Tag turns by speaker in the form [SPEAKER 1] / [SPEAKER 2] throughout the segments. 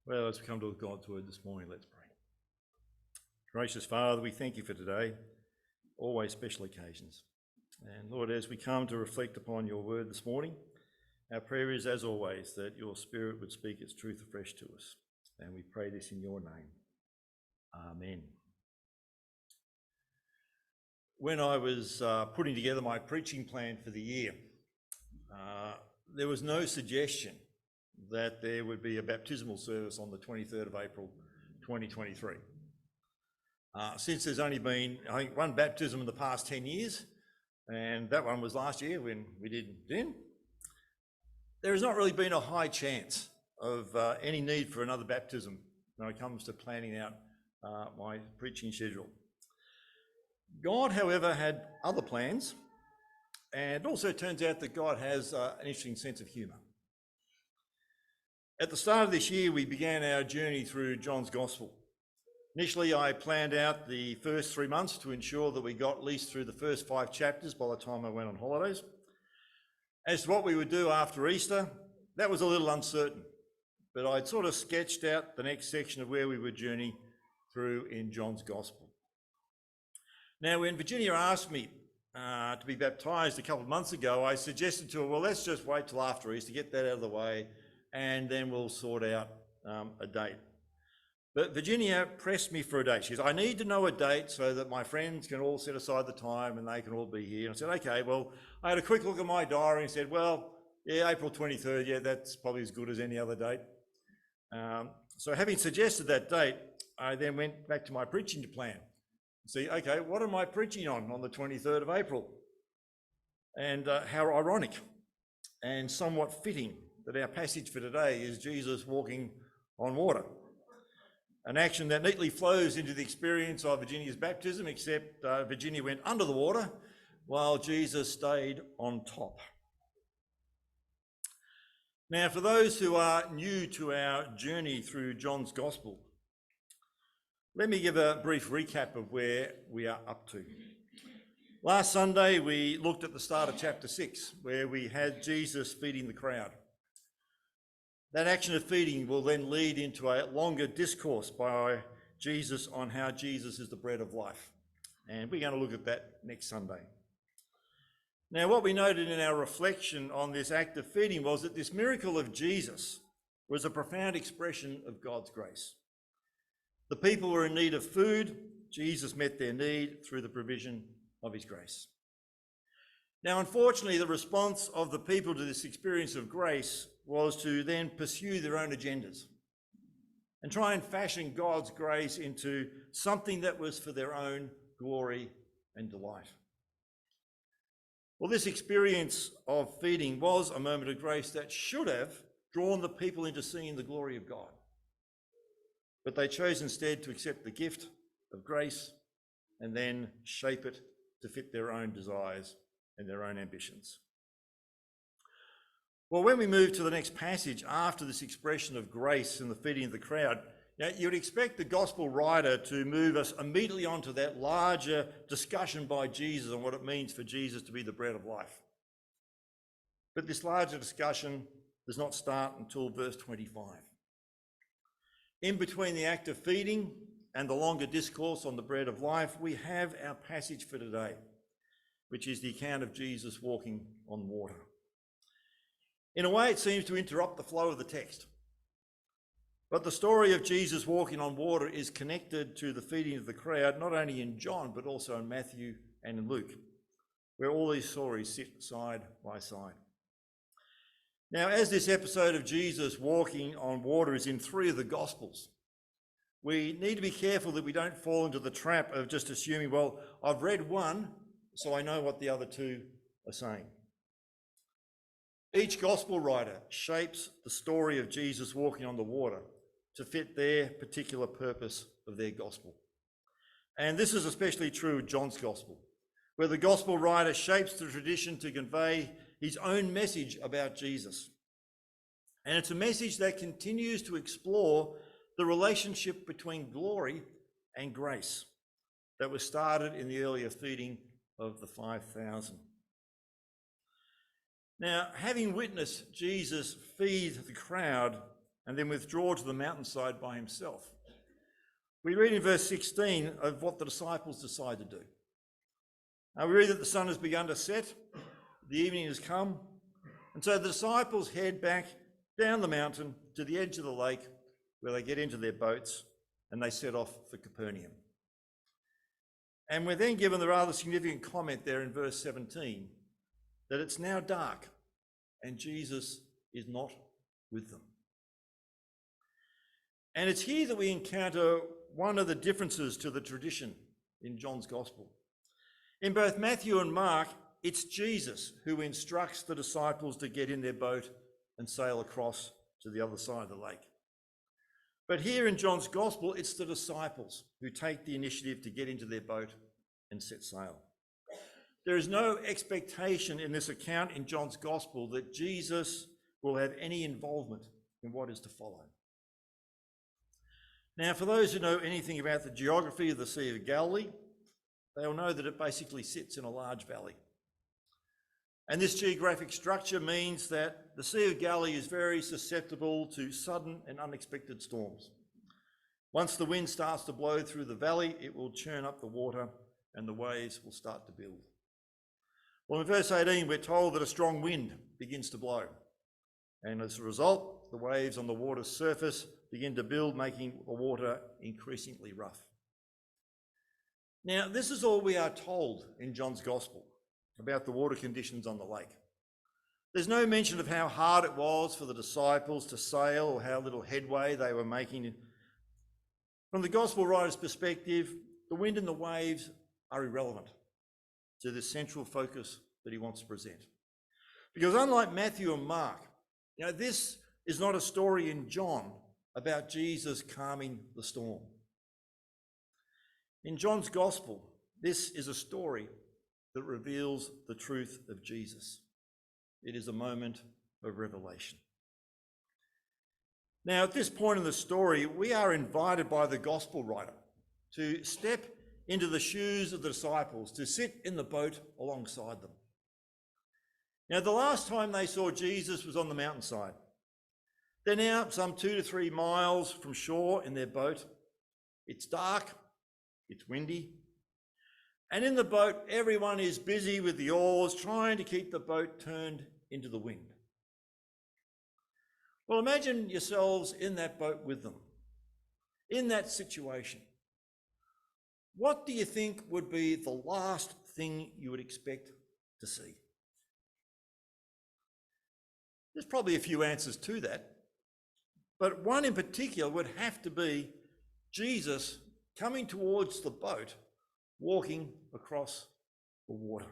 [SPEAKER 1] Well, as we come to God's word this morning, let's pray. Gracious Father, we thank you for today, always special occasions. And Lord, as we come to reflect upon your word this morning, our prayer is, as always, that your Spirit would speak its truth afresh to us. And we pray this in your name. Amen. When I was putting together my preaching plan for the year, there was no suggestion that there would be a baptismal service on the 23rd of April 2023. Since there's only been, I think, one baptism in the past 10 years, and that one was last year when we did Jen, there has not really been a high chance of any need for another baptism when it comes to planning out my preaching schedule. God, however, had other plans, and it also turns out that God has an interesting sense of humour. At the start of this year, we began our journey through John's Gospel. Initially, I planned out the first 3 months to ensure that we got at least through the first 5 chapters by the time I went on holidays. As to what we would do after Easter, that was a little uncertain, but I'd sort of sketched out the next section of where we would journey through in John's Gospel. Now, when Virginia asked me to be baptised a couple of months ago, I suggested to her, well, let's just wait till after Easter, get that out of the way, and then we'll sort out a date. But Virginia pressed me for a date. She says, I need to know a date so that my friends can all set aside the time and they can all be here. And I said, okay, well, I had a quick look at my diary and said, well, yeah, April 23rd, yeah, that's probably as good as any other date. So having suggested that date, I then went back to my preaching plan. See, okay, what am I preaching on the 23rd of April? And how ironic and somewhat fitting that our passage for today is Jesus walking on water. An action that neatly flows into the experience of Virginia's baptism, except Virginia went under the water while Jesus stayed on top. Now, for those who are new to our journey through John's Gospel, let me give a brief recap of where we are up to. Last Sunday, we looked at the start of chapter 6, where we had Jesus feeding the crowd. That action of feeding will then lead into a longer discourse by Jesus on how Jesus is the bread of life. And we're going to look at that next Sunday. Now, what we noted in our reflection on this act of feeding was that this miracle of Jesus was a profound expression of God's grace. The people were in need of food. Jesus met their need through the provision of his grace. Now, unfortunately, the response of the people to this experience of grace was to then pursue their own agendas and try and fashion God's grace into something that was for their own glory and delight. Well, this experience of feeding was a moment of grace that should have drawn the people into seeing the glory of God. But they chose instead to accept the gift of grace and then shape it to fit their own desires and their own ambitions. Well, when we move to the next passage after this expression of grace and the feeding of the crowd, you'd expect the gospel writer to move us immediately onto that larger discussion by Jesus on what it means for Jesus to be the bread of life. But this larger discussion does not start until verse 25. In between the act of feeding and the longer discourse on the bread of life, we have our passage for today, which is the account of Jesus walking on water. In a way, it seems to interrupt the flow of the text. But the story of Jesus walking on water is connected to the feeding of the crowd, not only in John, but also in Matthew and in Luke, where all these stories sit side by side. Now, as this episode of Jesus walking on water is in 3 of the Gospels, we need to be careful that we don't fall into the trap of just assuming, well, I've read one, so I know what the other 2 are saying. Each gospel writer shapes the story of Jesus walking on the water to fit their particular purpose of their gospel. And this is especially true of John's gospel, where the gospel writer shapes the tradition to convey his own message about Jesus. And it's a message that continues to explore the relationship between glory and grace that was started in the earlier feeding of the 5,000. Now, having witnessed Jesus feed the crowd and then withdraw to the mountainside by himself. We read in verse 16 of what the disciples decide to do. We read that the sun has begun to set, the evening has come, and so the disciples head back down the mountain to the edge of the lake, where they get into their boats and they set off for Capernaum. And we're then given the rather significant comment there in verse 17 that it's now dark and Jesus is not with them. And it's here that we encounter one of the differences to the tradition in John's Gospel. In both Matthew and Mark, it's Jesus who instructs the disciples to get in their boat and sail across to the other side of the lake. But here in John's Gospel, it's the disciples who take the initiative to get into their boat and set sail. There is no expectation in this account in John's Gospel that Jesus will have any involvement in what is to follow. Now, for those who know anything about the geography of the Sea of Galilee, they'll know that it basically sits in a large valley. And this geographic structure means that the Sea of Galilee is very susceptible to sudden and unexpected storms. Once the wind starts to blow through the valley, it will churn up the water and the waves will start to build. Well, in verse 18, we're told that a strong wind begins to blow. And as a result, the waves on the water's surface begin to build, making the water increasingly rough. Now, this is all we are told in John's Gospel about the water conditions on the lake. There's no mention of how hard it was for the disciples to sail or how little headway they were making. From the Gospel writer's perspective, the wind and the waves are irrelevant to the central focus that he wants to present. Because unlike Matthew and Mark, this is not a story in John about Jesus calming the storm. In John's Gospel, this is a story that reveals the truth of Jesus. It is a moment of revelation. Now, at this point in the story, we are invited by the Gospel writer to step into the shoes of the disciples, to sit in the boat alongside them. Now, the last time they saw Jesus was on the mountainside. They're now some 2 to 3 miles from shore in their boat. It's dark, it's windy, and in the boat, everyone is busy with the oars, trying to keep the boat turned into the wind. Well, imagine yourselves in that boat with them, in that situation. What do you think would be the last thing you would expect to see? There's probably a few answers to that, but one in particular would have to be Jesus coming towards the boat, walking across the water.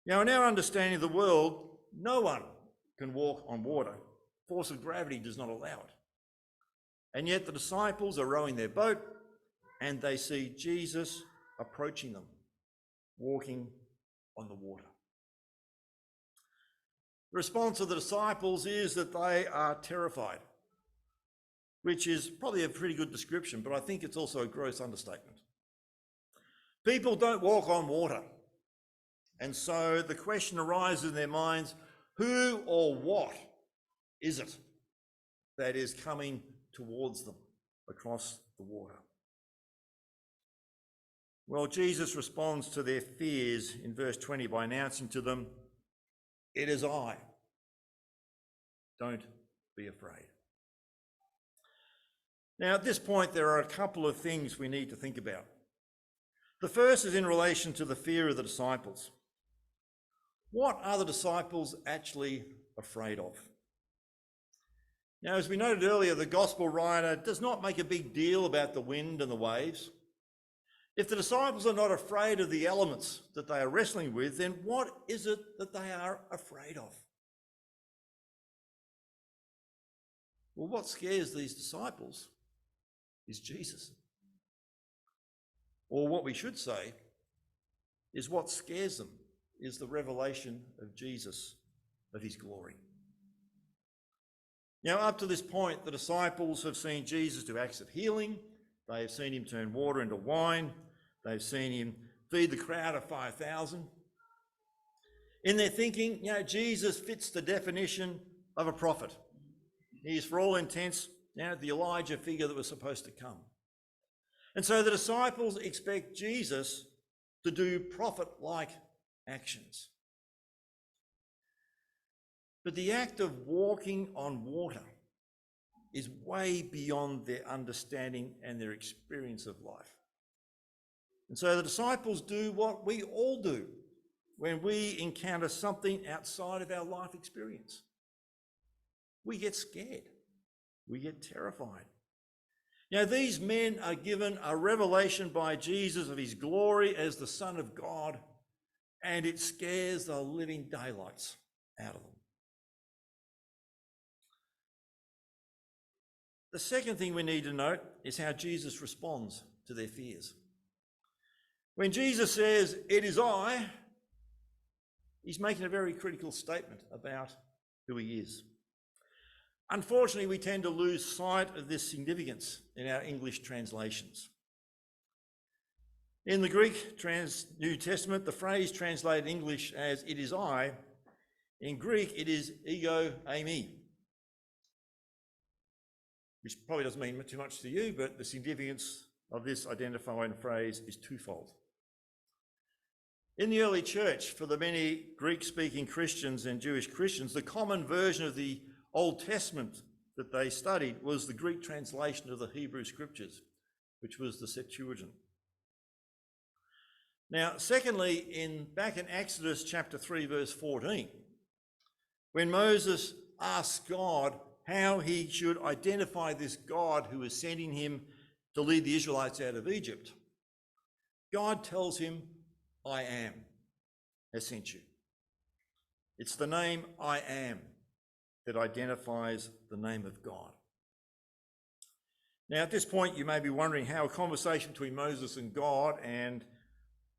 [SPEAKER 1] Now, in our understanding of the world, no one can walk on water. Force of gravity does not allow it. And yet the disciples are rowing their boat and they see Jesus approaching them, walking on the water. The response of the disciples is that they are terrified, which is probably a pretty good description, but I think it's also a gross understatement. People don't walk on water. And so the question arises in their minds, who or what is it that is coming towards them across the water? Well, Jesus responds to their fears in verse 20 by announcing to them, "It is I. Don't be afraid." Now, at this point, there are a couple of things we need to think about. The first is in relation to the fear of the disciples. What are the disciples actually afraid of? Now, as we noted earlier, the gospel writer does not make a big deal about the wind and the waves. If the disciples are not afraid of the elements that they are wrestling with, then what is it that they are afraid of? Well, what scares these disciples is Jesus. Or what we should say is what scares them is the revelation of Jesus, of his glory. Now, up to this point, the disciples have seen Jesus do acts of healing. They have seen him turn water into wine. They've seen him feed the crowd of 5,000. In their thinking, Jesus fits the definition of a prophet. He is, for all intents, now the Elijah figure that was supposed to come. And so the disciples expect Jesus to do prophet-like actions. But the act of walking on water is way beyond their understanding and their experience of life. And so the disciples do what we all do when we encounter something outside of our life experience. We get scared. We get terrified. Now, these men are given a revelation by Jesus of his glory as the Son of God, and it scares the living daylights out of them. The second thing we need to note is how Jesus responds to their fears. When Jesus says, "It is I," he's making a very critical statement about who he is. Unfortunately, we tend to lose sight of this significance in our English translations. In the Greek New Testament, the phrase translated in English as "it is I," in Greek it is ego eimi, which probably doesn't mean too much to you, but the significance of this identifying phrase is twofold. In the early church, for the many Greek-speaking Christians and Jewish Christians, the common version of the Old Testament that they studied was the Greek translation of the Hebrew Scriptures, which was the Septuagint. Now, secondly, back in Exodus chapter 3, verse 14, when Moses asked God how he should identify this God who is sending him to lead the Israelites out of Egypt, God tells him, "I am has sent you." It's the name "I am" that identifies the name of God. Now, at this point, you may be wondering how a conversation between Moses and God and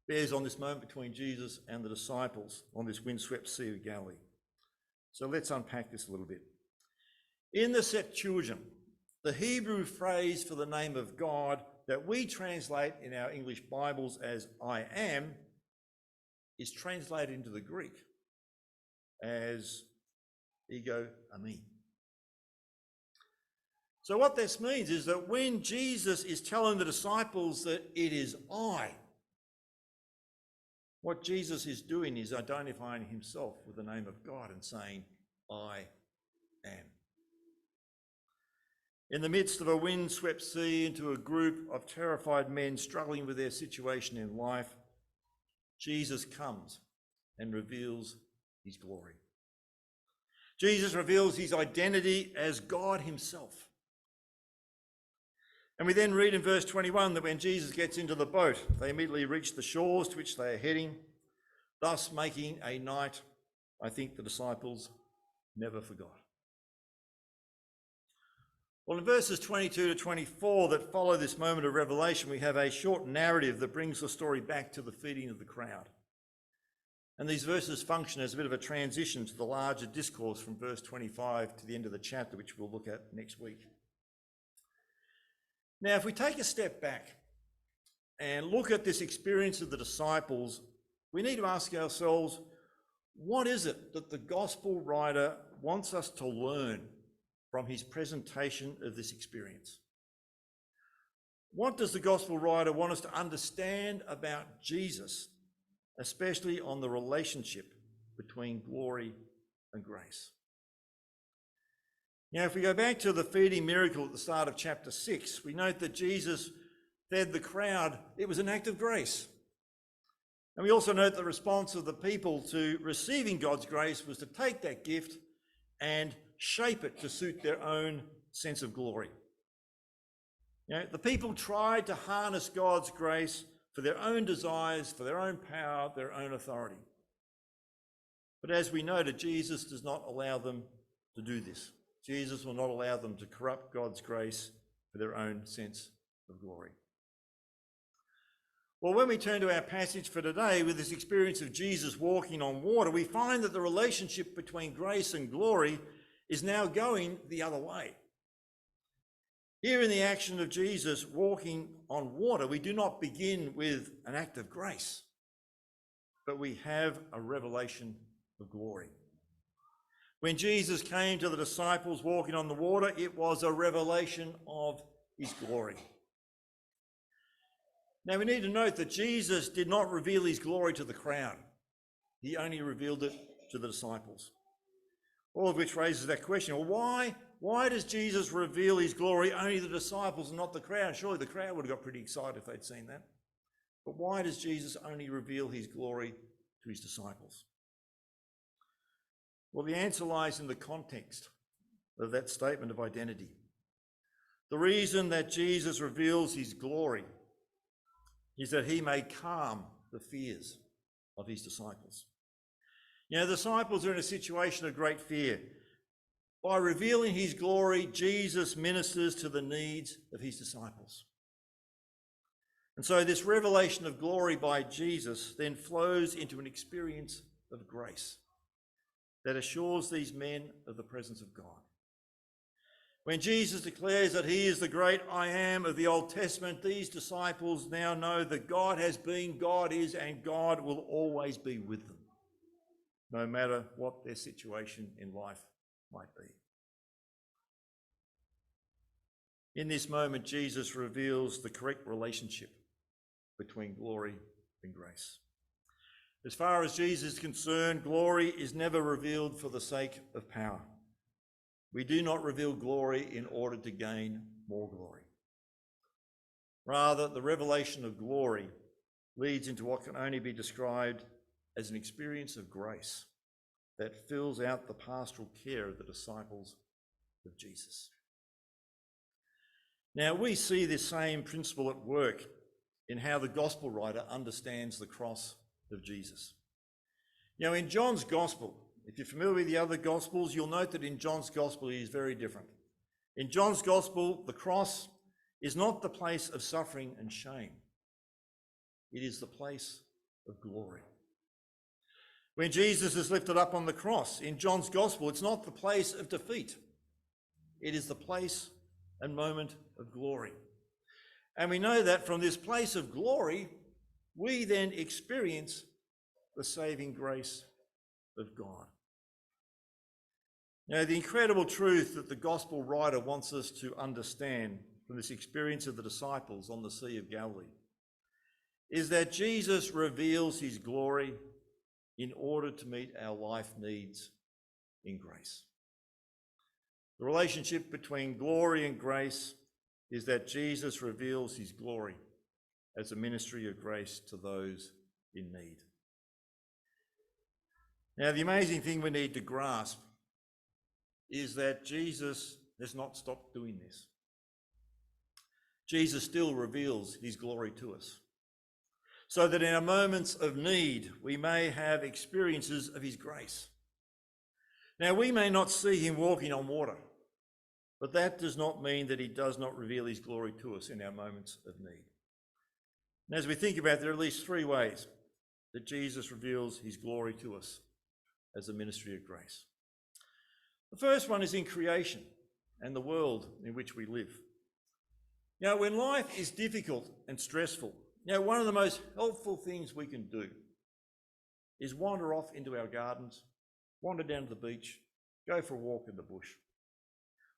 [SPEAKER 1] bears on this moment between Jesus and the disciples on this windswept Sea of Galilee. So let's unpack this a little bit. In the Septuagint, the Hebrew phrase for the name of God that we translate in our English Bibles as "I am" is translated into the Greek as ego eimi. So what this means is that when Jesus is telling the disciples that "it is I," what Jesus is doing is identifying himself with the name of God and saying, "I am." In the midst of a windswept sea, into a group of terrified men struggling with their situation in life, Jesus comes and reveals his glory. Jesus reveals his identity as God himself. And we then read in verse 21 that when Jesus gets into the boat, they immediately reach the shores to which they are heading, thus making a night I think the disciples never forgot. Well, in verses 22 to 24 that follow this moment of revelation, we have a short narrative that brings the story back to the feeding of the crowd. And these verses function as a bit of a transition to the larger discourse from verse 25 to the end of the chapter, which we'll look at next week. Now, if we take a step back and look at this experience of the disciples, we need to ask ourselves, what is it that the gospel writer wants us to learn from his presentation of this experience? What does the gospel writer want us to understand about Jesus, especially on the relationship between glory and grace? Now, if we go back to the feeding miracle at the start of chapter 6, we note that Jesus fed the crowd. It was an act of grace. And we also note the response of the people to receiving God's grace was to take that gift and shape it to suit their own sense of glory. You know, the people tried to harness God's grace for their own desires, for their own power, their own authority. But as we noted, Jesus does not allow them to do this. Jesus will not allow them to corrupt God's grace for their own sense of glory. Well, when we turn to our passage for today with this experience of Jesus walking on water, we find that the relationship between grace and glory is now going the other way. Here in the action of Jesus walking on water, we do not begin with an act of grace, but we have a revelation of glory. When Jesus came to the disciples walking on the water, it was a revelation of his glory. Now we need to note that Jesus did not reveal his glory to the crowd. He only revealed it to the disciples. All of which raises that question, well, why does Jesus reveal his glory only to the disciples and not the crowd? Surely the crowd would have got pretty excited if they'd seen that. But why does Jesus only reveal his glory to his disciples? Well, the answer lies in the context of that statement of identity. The reason that Jesus reveals his glory is that he may calm the fears of his disciples. You know, the disciples are in a situation of great fear. By revealing his glory, Jesus ministers to the needs of his disciples. And so this revelation of glory by Jesus then flows into an experience of grace that assures these men of the presence of God. When Jesus declares that he is the great I am of the Old Testament, these disciples now know that God has been, God is, and God will always be with them, no matter what their situation in life might be. In this moment, Jesus reveals the correct relationship between glory and grace. As far as Jesus is concerned, glory is never revealed for the sake of power. We do not reveal glory in order to gain more glory. Rather, the revelation of glory leads into what can only be described as an experience of grace that fills out the pastoral care of the disciples of Jesus. Now, we see this same principle at work in how the gospel writer understands the cross of Jesus. You know, in John's gospel, if you're familiar with the other gospels, you'll note that in John's gospel he is very different. In John's gospel, the cross is not the place of suffering and shame. It is the place of glory. When Jesus is lifted up on the cross, in John's gospel, it's not the place of defeat. It is the place and moment of glory. And we know that from this place of glory, we then experience the saving grace of God. Now, the incredible truth that the gospel writer wants us to understand from this experience of the disciples on the Sea of Galilee is that Jesus reveals his glory in order to meet our life needs in grace. The relationship between glory and grace is that Jesus reveals his glory as a ministry of grace to those in need. Now, the amazing thing we need to grasp is that Jesus has not stopped doing this. Jesus still reveals his glory to us, so that in our moments of need, we may have experiences of his grace. Now, we may not see him walking on water, but that does not mean that he does not reveal his glory to us in our moments of need. And as we think about it, there are at least three ways that Jesus reveals his glory to us as a ministry of grace. The first one is in creation and the world in which we live. Now, when life is difficult and stressful, one of the most helpful things we can do is wander off into our gardens, wander down to the beach, go for a walk in the bush,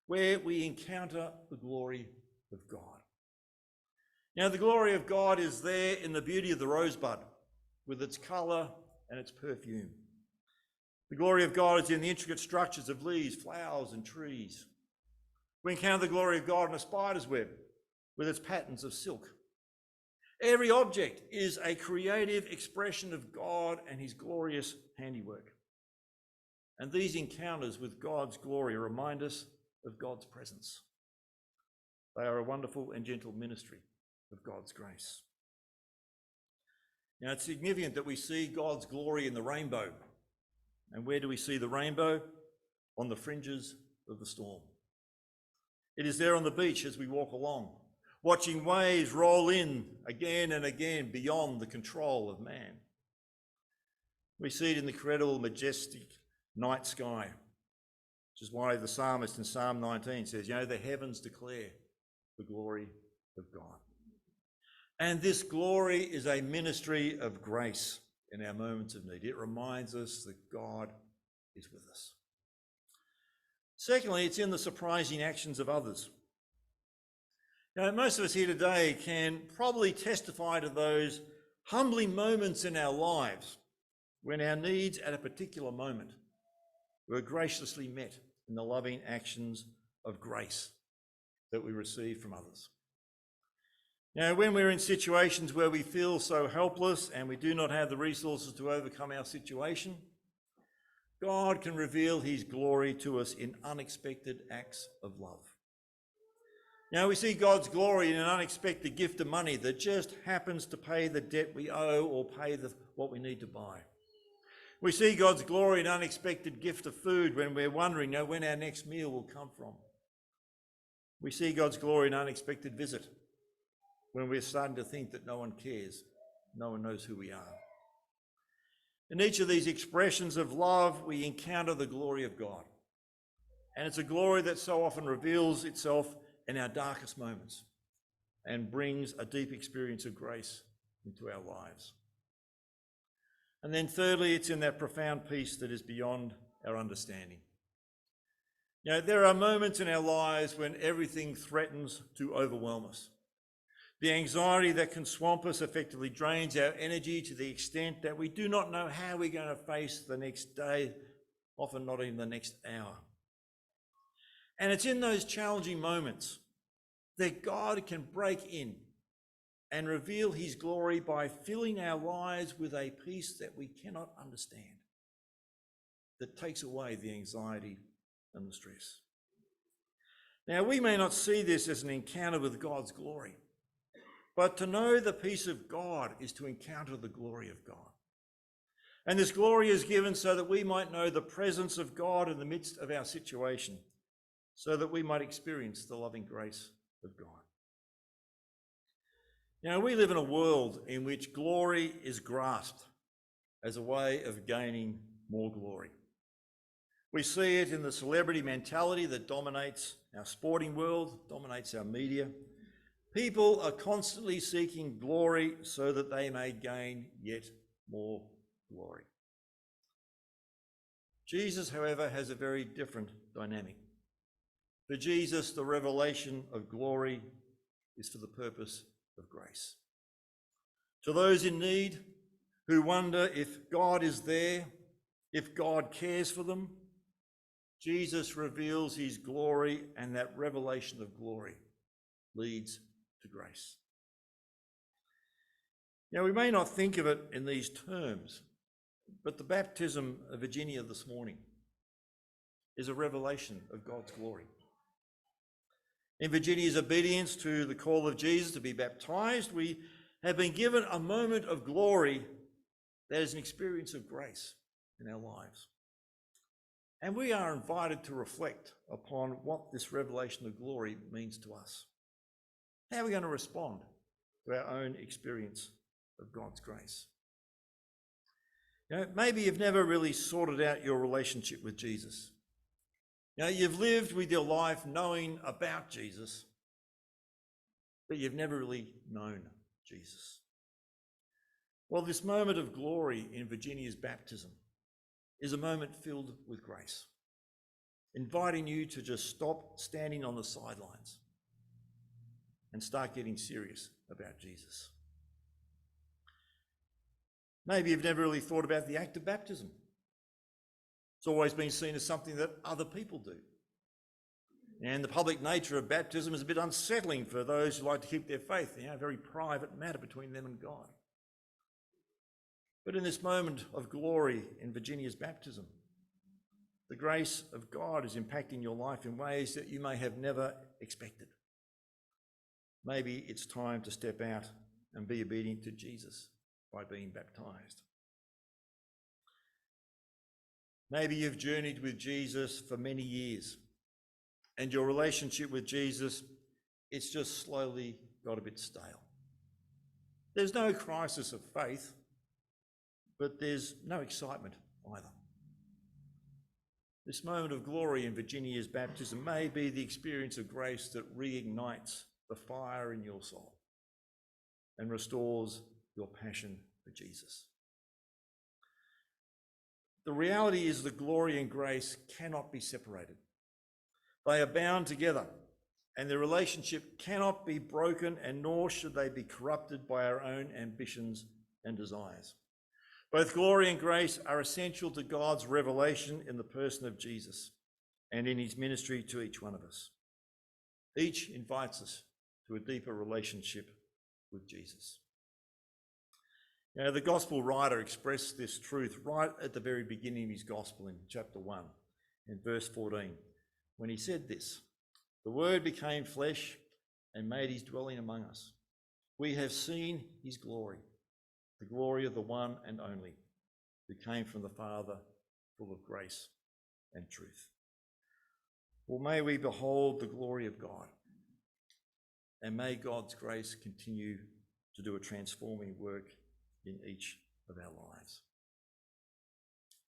[SPEAKER 1] where we encounter the glory of God. Now, the glory of God is there in the beauty of the rosebud, with its colour and its perfume. The glory of God is in the intricate structures of leaves, flowers, and trees. We encounter the glory of God in a spider's web, with its patterns of silk. Every object is a creative expression of God and his glorious handiwork. And these encounters with God's glory remind us of God's presence. They are a wonderful and gentle ministry of God's grace. Now, it's significant that we see God's glory in the rainbow. And where do we see the rainbow? On the fringes of the storm. It is there on the beach as we walk along, watching waves roll in again and again beyond the control of man. We see it in the incredible, majestic night sky, which is why the psalmist in Psalm 19 says, the heavens declare the glory of God. And this glory is a ministry of grace in our moments of need. It reminds us that God is with us. Secondly, it's in the surprising actions of others. Now, most of us here today can probably testify to those humbling moments in our lives when our needs at a particular moment were graciously met in the loving actions of grace that we receive from others. Now, when we're in situations where we feel so helpless and we do not have the resources to overcome our situation, God can reveal his glory to us in unexpected acts of love. Now, we see God's glory in an unexpected gift of money that just happens to pay the debt we owe or pay what we need to buy. We see God's glory in an unexpected gift of food when we're wondering when our next meal will come from. We see God's glory in an unexpected visit when we're starting to think that no one cares, no one knows who we are. In each of these expressions of love, we encounter the glory of God. And it's a glory that so often reveals itself in our darkest moments and brings a deep experience of grace into our lives. And then thirdly, it's in that profound peace that is beyond our understanding. There are moments in our lives when everything threatens to overwhelm us. The anxiety that can swamp us effectively drains our energy to the extent that we do not know how we're going to face the next day, often not even the next hour. And it's in those challenging moments that God can break in and reveal his glory by filling our lives with a peace that we cannot understand, that takes away the anxiety and the stress. Now, we may not see this as an encounter with God's glory, but to know the peace of God is to encounter the glory of God. And this glory is given so that we might know the presence of God in the midst of our situation, so that we might experience the loving grace of God. We live in a world in which glory is grasped as a way of gaining more glory. We see it in the celebrity mentality that dominates our sporting world, dominates our media. People are constantly seeking glory so that they may gain yet more glory. Jesus, however, has a very different dynamic. For Jesus, the revelation of glory is for the purpose of grace. To those in need who wonder if God is there, if God cares for them, Jesus reveals his glory, and that revelation of glory leads to grace. We may not think of it in these terms, but the baptism of Virginia this morning is a revelation of God's glory. In Virginia's obedience to the call of Jesus to be baptized, we have been given a moment of glory that is an experience of grace in our lives. And we are invited to reflect upon what this revelation of glory means to us. How are we going to respond to our own experience of God's grace? Maybe you've never really sorted out your relationship with Jesus. You've lived with your life knowing about Jesus, but you've never really known Jesus. Well, this moment of glory in Virginia's baptism is a moment filled with grace, inviting you to just stop standing on the sidelines and start getting serious about Jesus. Maybe you've never really thought about the act of baptism. It's always been seen as something that other people do. And the public nature of baptism is a bit unsettling for those who like to keep their faith, a very private matter between them and God. But in this moment of glory in Virginia's baptism, the grace of God is impacting your life in ways that you may have never expected. Maybe it's time to step out and be obedient to Jesus by being baptized. Maybe you've journeyed with Jesus for many years, and your relationship with Jesus, it's just slowly got a bit stale. There's no crisis of faith, but there's no excitement either. This moment of glory in Virginia's baptism may be the experience of grace that reignites the fire in your soul and restores your passion for Jesus. The reality is that glory and grace cannot be separated. They are bound together, and their relationship cannot be broken, and nor should they be corrupted by our own ambitions and desires. Both glory and grace are essential to God's revelation in the person of Jesus and in his ministry to each one of us. Each invites us to a deeper relationship with Jesus. You know, the gospel writer expressed this truth right at the very beginning of his gospel in chapter 1, in verse 14, when he said this, "The Word became flesh and made his dwelling among us. We have seen his glory, the glory of the one and only, who came from the Father, full of grace and truth." Well, may we behold the glory of God, and may God's grace continue to do a transforming work in each of our lives.